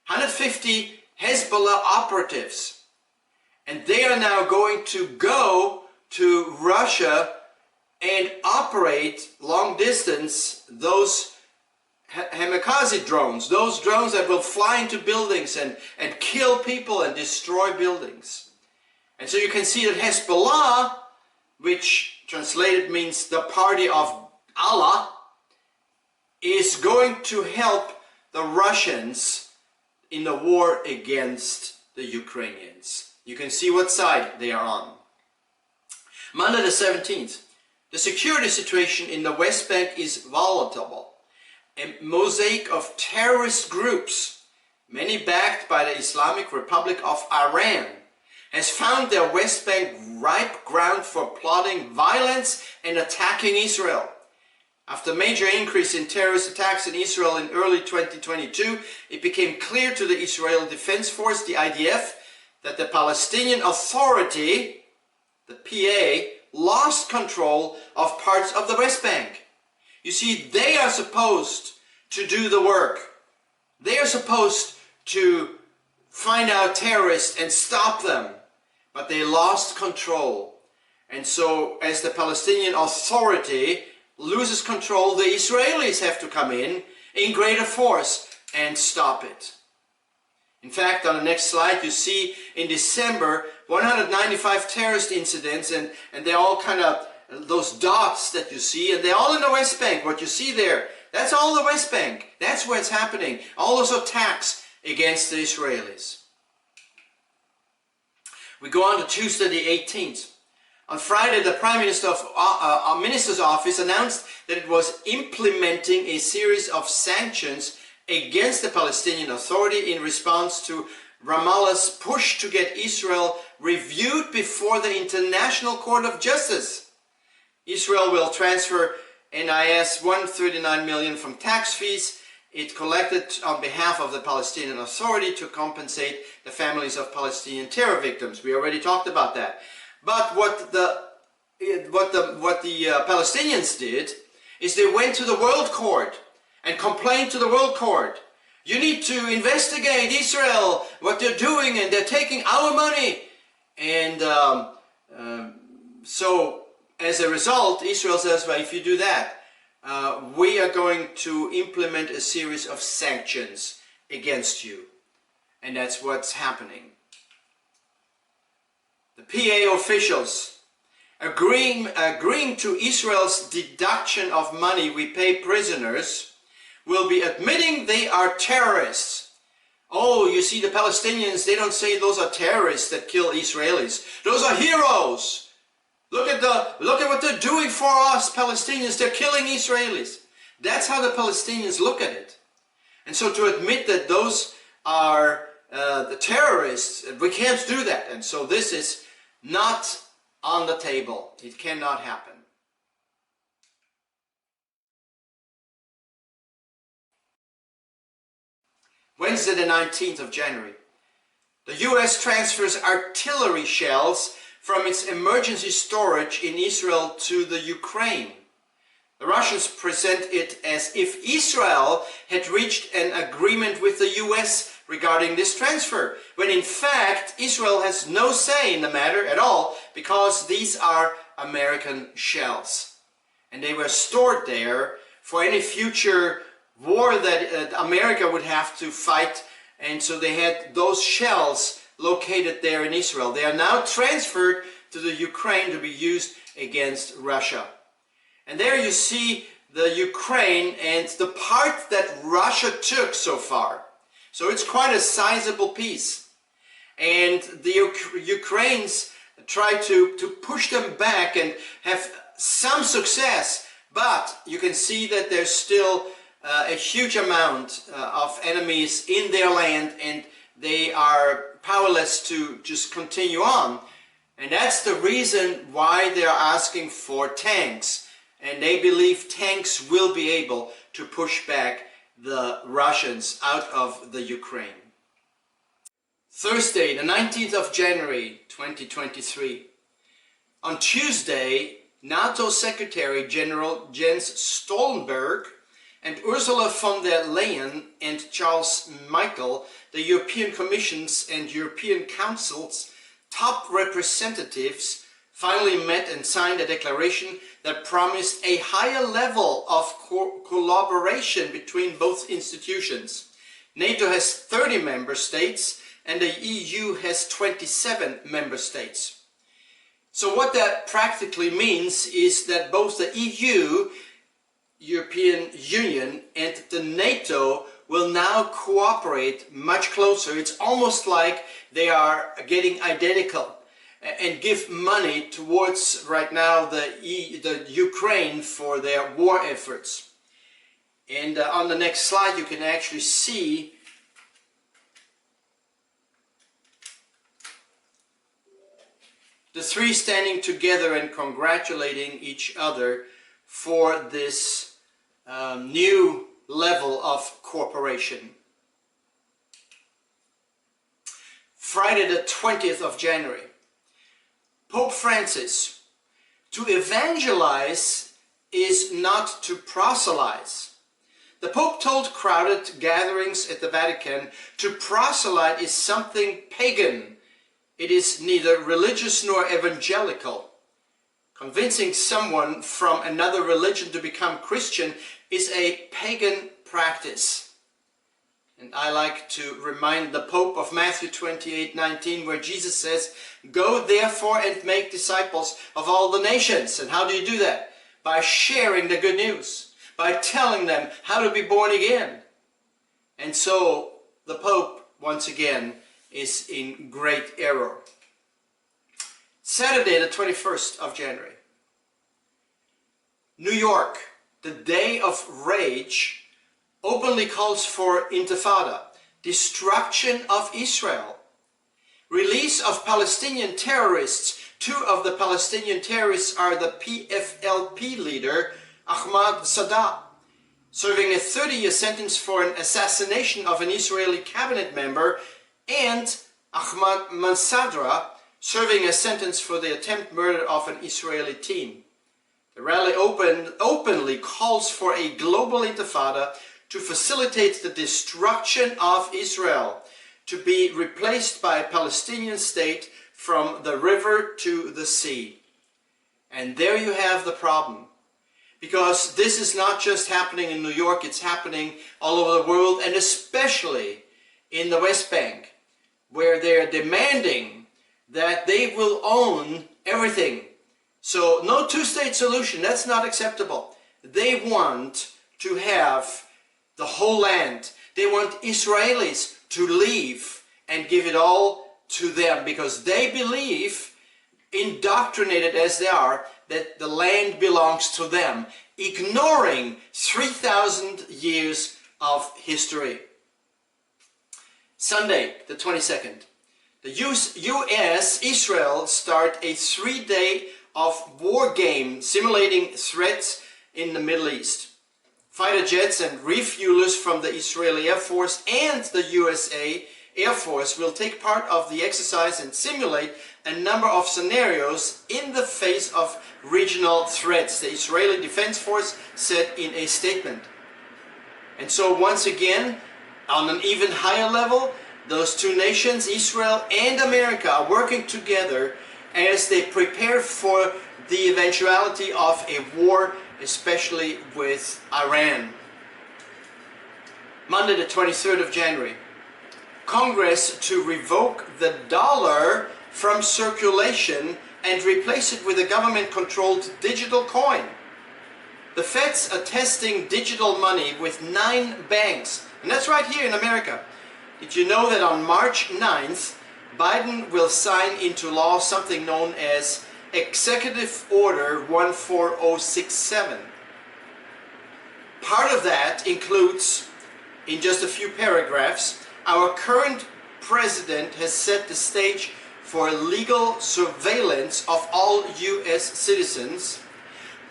150 Hezbollah operatives, and they are now going to go to Russia and operate long distance those kamikaze drones, those drones that will fly into buildings and kill people and destroy buildings. And so you can see that Hezbollah, which translated means the party of Allah, is going to help the Russians in the war against the Ukrainians. You can see what side they are on. Monday the 17th. The security situation in the West Bank is volatile. A mosaic of terrorist groups, many backed by the Islamic Republic of Iran, has found their West Bank ripe ground for plotting violence and attacking Israel. After a major increase in terrorist attacks in Israel in early 2022, it became clear to the Israeli Defense Force, the IDF, that the Palestinian Authority, the PA, lost control of parts of the West Bank. You see, they are supposed to do the work. They are supposed to find out terrorists and stop them, but they lost control. And so, as the Palestinian Authority loses control, the Israelis have to come in greater force and stop it. In fact, on the next slide, you see in December 195 terrorist incidents, and they're all kind of those dots that you see, and they're all in the West Bank. What you see there, that's all the West Bank. That's where it's happening. All those attacks against the Israelis. We go on to Tuesday the 18th. On Friday, the Prime Minister's office announced that it was implementing a series of sanctions against the Palestinian Authority in response to Ramallah's push to get Israel reviewed before the International Court of Justice. Israel will transfer NIS 139 million from tax fees it collected on behalf of the Palestinian Authority to compensate the families of Palestinian terror victims. We already talked about that. But what the Palestinians did is they went to the World Court and complained to the World Court. You need to investigate Israel, what they're doing, and they're taking our money. And so as a result, Israel says, well, if you do that, we are going to implement a series of sanctions against you. And that's what's happening. The PA officials agreeing to Israel's deduction of money we pay prisoners will be admitting they are terrorists. Oh, you see, the Palestinians, they don't say those are terrorists that kill Israelis. Those are heroes. Look at what they're doing for us Palestinians. They're killing Israelis. That's how the Palestinians look at it. And so to admit that those are the terrorists, we can't do that. And so this is not on the table. It cannot happen. Wednesday the 19th of January. The US transfers artillery shells from its emergency storage in Israel to the Ukraine. The Russians present it as if Israel had reached an agreement with the US regarding this transfer, when in fact Israel has no say in the matter at all, because these are American shells. And they were stored there for any future war that America would have to fight, and so they had those shells located there in Israel. They are now transferred to the Ukraine to be used against Russia. And there you see the Ukraine and the part that Russia took so far. So it's quite a sizable piece. And the Ukrainians try to push them back and have some success, but you can see that there's still a huge amount of enemies in their land, and they are powerless to just continue on. And that's the reason why they are asking for tanks. And they believe tanks will be able to push back the Russians out of the Ukraine. Thursday, the 19th of January, 2023. On Tuesday, NATO Secretary General Jens Stoltenberg and Ursula von der Leyen and Charles Michel, the European Commission's and European Council's top representatives, finally met and signed a declaration that promised a higher level of collaboration between both institutions. NATO has 30 member states and the EU has 27 member states. So what that practically means is that both the EU, European Union, and the NATO will now cooperate much closer. It's almost like they are getting identical and give money towards right now the Ukraine for their war efforts. And on the next slide you can actually see the three standing together and congratulating each other for this new level of cooperation. Friday the 20th of January. Pope Francis: to evangelize is not to proselytize. The Pope told crowded gatherings at the Vatican to proselyte is something pagan. It is neither religious nor evangelical. Convincing someone from another religion to become Christian is a pagan practice. And I like to remind the Pope of Matthew 28:19, where Jesus says, "Go therefore and make disciples of all the nations." And how do you do that? By sharing the good news, by telling them how to be born again. And so the Pope, once again, is in great error. Saturday the 21st of January. New York, the Day of Rage, openly calls for intifada, destruction of Israel, release of Palestinian terrorists. Two of the Palestinian terrorists are the PFLP leader Ahmad Sadat, serving a 30-year sentence for an assassination of an Israeli cabinet member, and Ahmad Mansadra, serving a sentence for the attempted murder of an Israeli teen. The rally openly calls for a global intifada to facilitate the destruction of Israel, to be replaced by a Palestinian state from the river to the sea. And there you have the problem. Because this is not just happening in New York, it's happening all over the world, and especially in the West Bank, where they're demanding that they will own everything. So no two-state solution, that's not acceptable. They want to have the whole land. They want Israelis to leave and give it all to them, because they believe, indoctrinated as they are, that the land belongs to them, ignoring 3,000 years of history. Sunday, the 22nd. The US, Israel start a 3-day of war game simulating threats in the Middle East. Fighter jets and refuelers from the Israeli Air Force and the USA Air Force will take part of the exercise and simulate a number of scenarios in the face of regional threats, the Israeli Defense Force said in a statement. And so once again, on an even higher level, those two nations, Israel and America, are working together as they prepare for the eventuality of a war, especially with Iran. Monday the 23rd of January. Congress to revoke the dollar from circulation and replace it with a government-controlled digital coin. The Feds are testing digital money with 9 banks, and that's right here in America. Did you know that on March 9th, Biden will sign into law something known as Executive Order 14067? Part of that includes, in just a few paragraphs, our current president has set the stage for legal surveillance of all US citizens,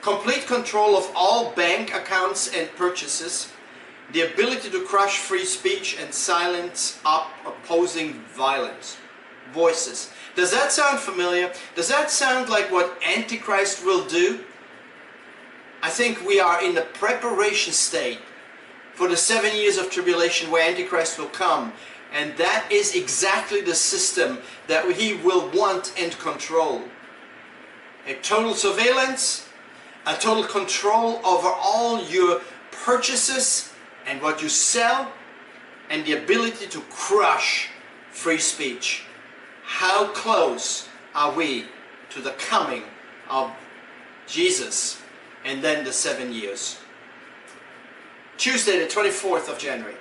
complete control of all bank accounts and purchases, the ability to crush free speech and silence opposing violence voices. Does that sound familiar? Does that sound like what Antichrist will do? I think we are in the preparation state for the 7 years of tribulation where Antichrist will come, and that is exactly the system that he will want and control. A total surveillance, a total control over all your purchases and what you sell, and the ability to crush free speech. How close are we to the coming of Jesus and then the 7 years? Tuesday the 24th of January.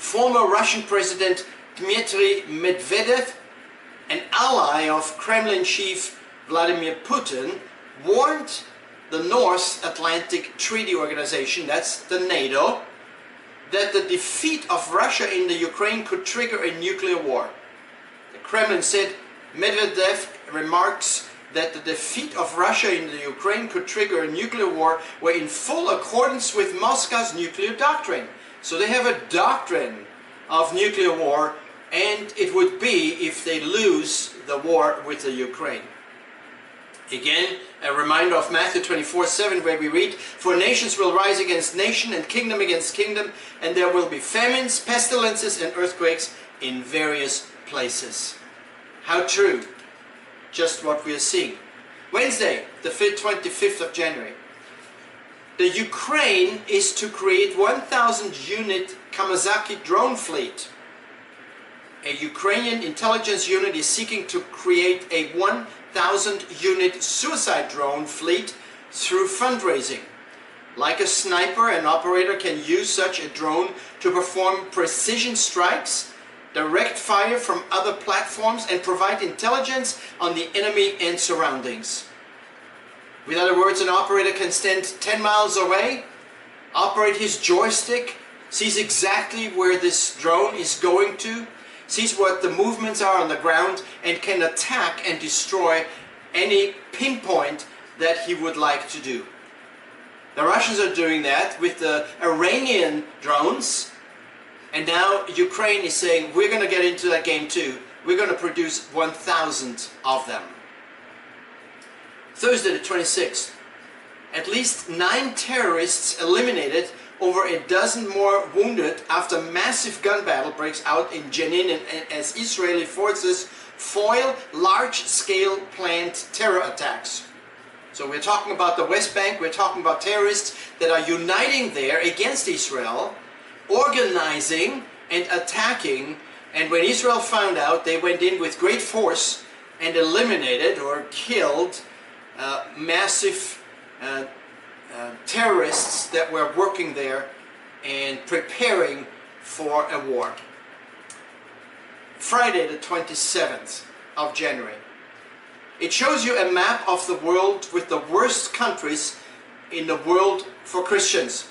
former Russian President Dmitry Medvedev, an ally of Kremlin chief Vladimir Putin, warned the North Atlantic Treaty Organization, that's the NATO, that the defeat of Russia in the Ukraine could trigger a nuclear war. The Kremlin said Medvedev remarks that the defeat of Russia in the Ukraine could trigger a nuclear war were in full accordance with Moscow's nuclear doctrine. So they have a doctrine of nuclear war, and it would be if they lose the war with the Ukraine. Again, a reminder of Matthew 24:7, where we read, "For nations will rise against nation and kingdom against kingdom, and there will be famines, pestilences, and earthquakes in various places." How true. Just what we are seeing. Wednesday, the 25th of January. The Ukraine is to create 1,000-unit Kamazaki drone fleet. A Ukrainian intelligence unit is seeking to create a 1,000-unit suicide drone fleet through fundraising. Like a sniper, an operator can use such a drone to perform precision strikes, direct fire from other platforms, and provide intelligence on the enemy and surroundings. In other words, an operator can stand 10 miles away, operate his joystick, sees exactly where this drone is going to, sees what the movements are on the ground, and can attack and destroy any pinpoint that he would like to do. The Russians are doing that with the Iranian drones, and now Ukraine is saying, we're going to get into that game too. We're going to produce 1,000 of them. Thursday the 26th. At least 9 terrorists eliminated, over a dozen more wounded after massive gun battle breaks out in Jenin as Israeli forces foil large-scale planned terror attacks. So we're talking about the West Bank, we're talking about terrorists that are uniting there against Israel, organizing and attacking, and when Israel found out, they went in with great force and eliminated or killed massive terrorists that were working there and preparing for a war. Friday the 27th of January. It shows you a map of the world with the worst countries in the world for Christians.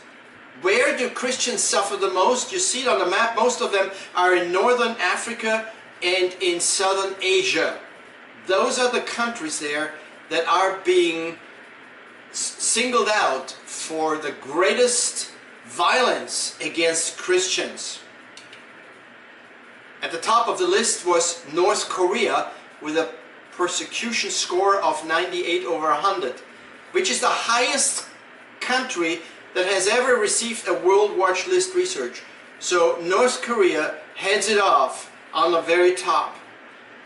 Where do Christians suffer the most? You see it on the map. Most of them are in Northern Africa and in Southern Asia. Those are the countries there that are being singled out for the greatest violence against Christians. At the top of the list was North Korea with a persecution score of 98 over 100, which is the highest country that has ever received a World Watch List research. So North Korea heads it off on the very top.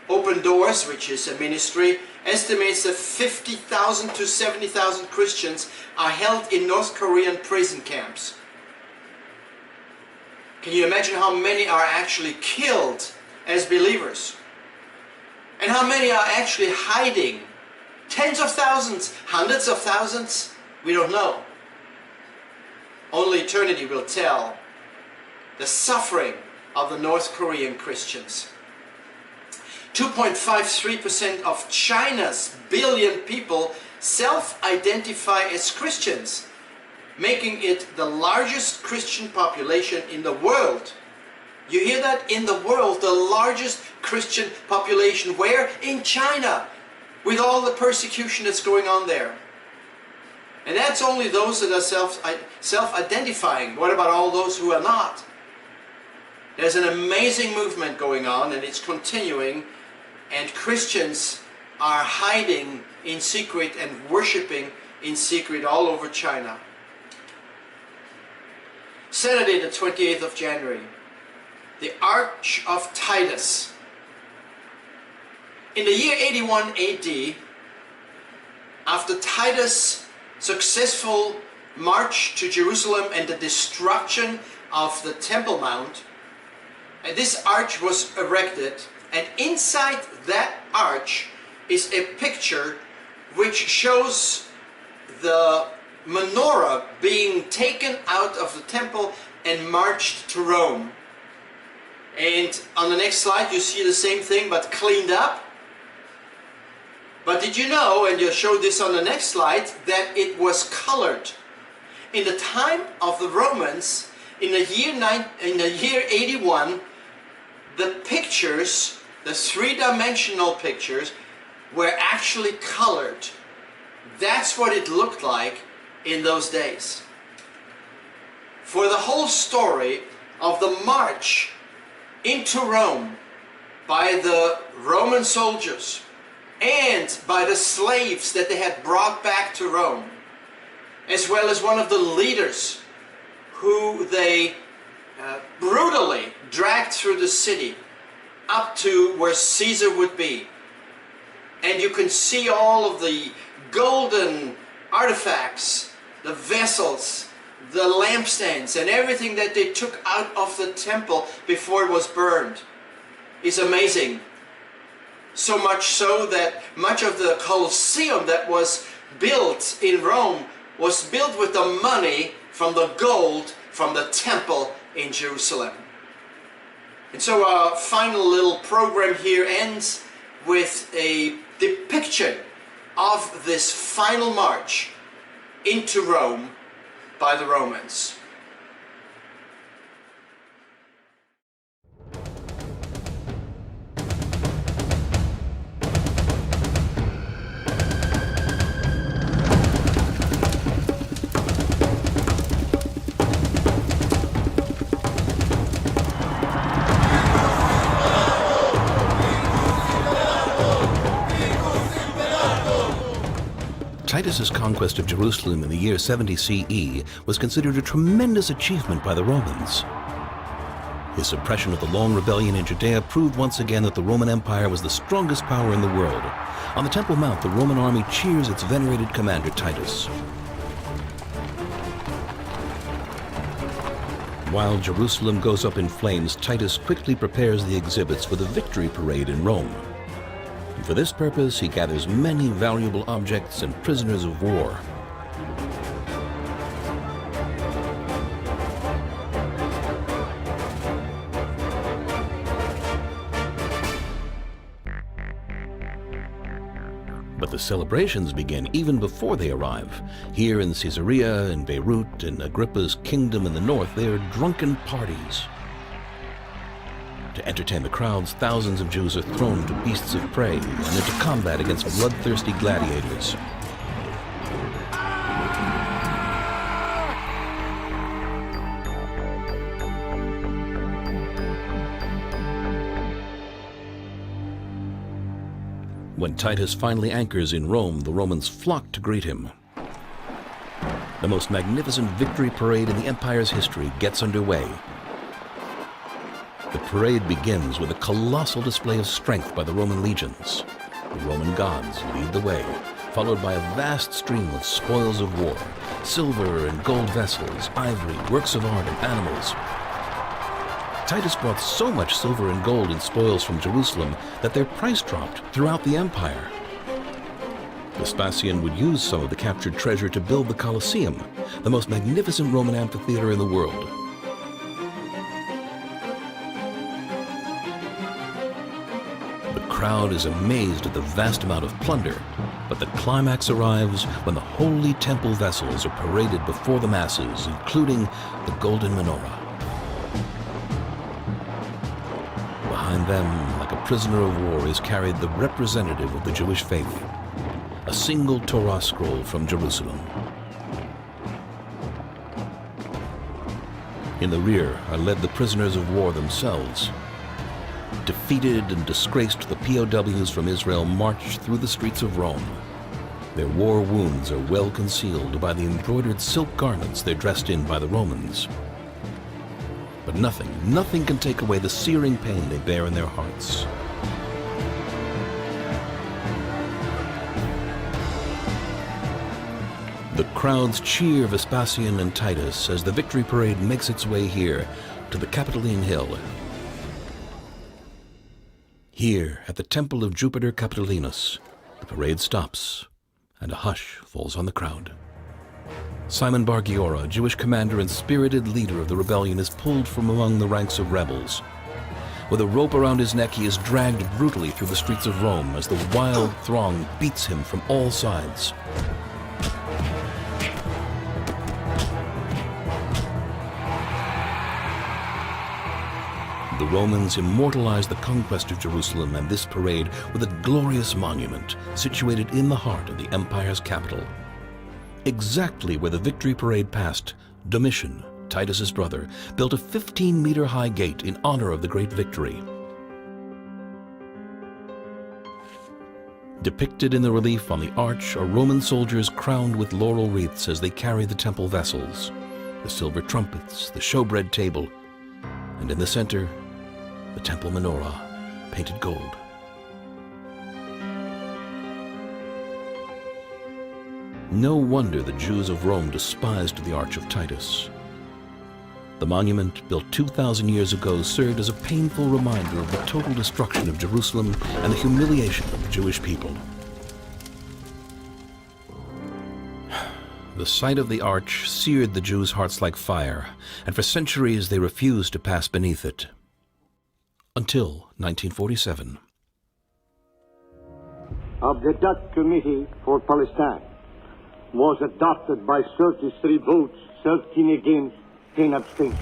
Open Doors, which is a ministry, estimates that 50,000 to 70,000 Christians are held in North Korean prison camps. Can you imagine how many are actually killed as believers? And how many are actually hiding? Tens of thousands, hundreds of thousands? We don't know. Only eternity will tell the suffering of the North Korean Christians. 2.53% of China's billion people self-identify as Christians, making it the largest Christian population in the world. You hear that? In the world, the largest Christian population. Where? In China, with all the persecution that's going on there. And that's only those that are self-identifying. What about all those who are not? There's an amazing movement going on, and it's continuing, and Christians are hiding in secret and worshiping in secret all over China. Saturday the 28th of January. The Arch of Titus. In the year 81 AD, after Titus' successful march to Jerusalem and the destruction of the Temple Mount, this arch was erected, and inside that arch is a picture which shows the menorah being taken out of the temple and marched to Rome. And on the next slide you see the same thing but cleaned up. But did you know, and you showed this on the next slide, that it was colored? In the time of the Romans, in the year 81, the pictures, the three-dimensional pictures, were actually colored. That's what it looked like in those days. For the whole story of the march into Rome by the Roman soldiers and by the slaves that they had brought back to Rome, as well as one of the leaders who they brutally dragged through the city up to where Caesar would be. And you can see all of the golden artifacts, the vessels, the lampstands, and everything that they took out of the temple before it was burned is amazing. So much so that much of the Colosseum that was built in Rome was built with the money from the gold from the temple in Jerusalem. And so our final little program here ends with a depiction of this final march into Rome by the Romans. Titus's conquest of Jerusalem in the year 70 CE was considered a tremendous achievement by the Romans. His suppression of the long rebellion in Judea proved once again that the Roman Empire was the strongest power in the world. On the Temple Mount, the Roman army cheers its venerated commander Titus. While Jerusalem goes up in flames, Titus quickly prepares the exhibits for the victory parade in Rome. For this purpose, he gathers many valuable objects and prisoners of war. But the celebrations begin even before they arrive. Here in Caesarea, in Beirut, in Agrippa's kingdom in the north, they are drunken parties. To entertain the crowds, thousands of Jews are thrown to beasts of prey and into combat against bloodthirsty gladiators. When Titus finally anchors in Rome, the Romans flock to greet him. The most magnificent victory parade in the empire's history gets underway. The parade begins with a colossal display of strength by the Roman legions. The Roman gods lead the way, followed by a vast stream of spoils of war, silver and gold vessels, ivory, works of art, and animals. Titus brought so much silver and gold and spoils from Jerusalem that their price dropped throughout the empire. Vespasian would use some of the captured treasure to build the Colosseum, the most magnificent Roman amphitheater in the world. The crowd is amazed at the vast amount of plunder, but the climax arrives when the holy temple vessels are paraded before the masses, including the golden menorah. Behind them, like a prisoner of war, is carried the representative of the Jewish faith, a single Torah scroll from Jerusalem. In the rear are led the prisoners of war themselves. Defeated and disgraced, the POWs from Israel march through the streets of Rome. Their war wounds are well concealed by the embroidered silk garments they're dressed in by the Romans. But nothing can take away the searing pain they bear in their hearts. The crowds cheer Vespasian and Titus as the victory parade makes its way here to the Capitoline Hill. Here, at the temple of Jupiter Capitolinus, the parade stops, and a hush falls on the crowd. Simon Bar Giora, a Jewish commander and spirited leader of the rebellion, is pulled from among the ranks of rebels. With a rope around his neck, he is dragged brutally through the streets of Rome as the wild throng beats him from all sides. The Romans immortalized the conquest of Jerusalem and this parade with a glorious monument situated in the heart of the empire's capital. Exactly where the victory parade passed, Domitian, Titus's brother, built a 15-meter-high gate in honor of the great victory. Depicted in the relief on the arch are Roman soldiers crowned with laurel wreaths as they carry the temple vessels, the silver trumpets, the showbread table, and in the center, the temple menorah, painted gold. No wonder the Jews of Rome despised the Arch of Titus. The monument, built 2,000 years ago, served as a painful reminder of the total destruction of Jerusalem and the humiliation of the Jewish people. The sight of the arch seared the Jews' hearts like fire, and for centuries they refused to pass beneath it. Until 1947. Of the Dutch Committee for Palestine was adopted by 33 votes, 13 against, 10 abstentions.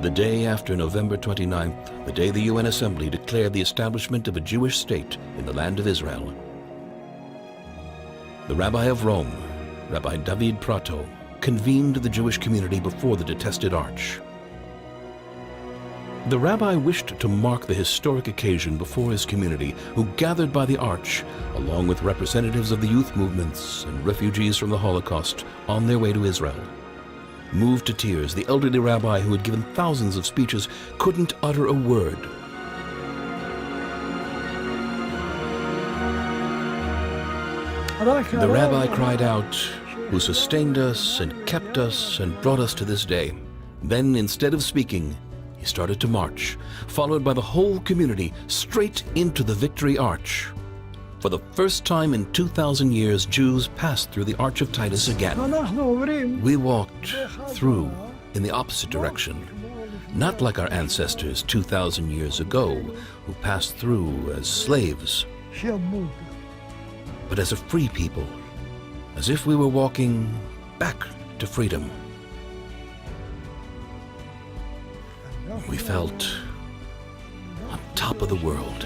The day after November 29th, the day the UN Assembly declared the establishment of a Jewish state in the land of Israel, the Rabbi of Rome, Rabbi David Prato, convened the Jewish community before the detested arch. The rabbi wished to mark the historic occasion before his community, who gathered by the arch, along with representatives of the youth movements and refugees from the Holocaust, on their way to Israel. Moved to tears, the elderly rabbi, who had given thousands of speeches, couldn't utter a word. The rabbi cried out, "Who sustained us and kept us and brought us to this day." Then, instead of speaking, he started to march, followed by the whole community, straight into the Victory Arch. For the first time in 2,000 years, Jews passed through the Arch of Titus again. We walked through in the opposite direction, not like our ancestors 2,000 years ago, who passed through as slaves, but as a free people, as if we were walking back to freedom. We felt on top of the world.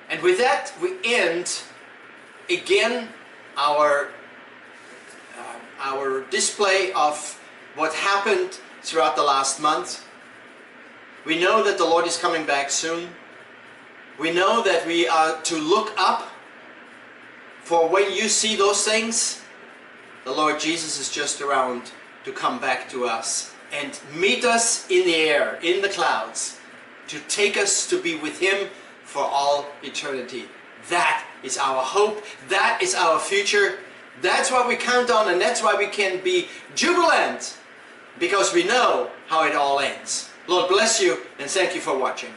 And with that, we end again our display of what happened throughout the last month. We know that the Lord is coming back soon. We know that we are to look up, for when you see those things, the Lord Jesus is just around to come back to us and meet us in the air, in the clouds, to take us to be with Him for all eternity. That is our hope. That is our future. That's what we count on, and that's why we can be jubilant, because we know how it all ends. Lord bless you, and thank you for watching.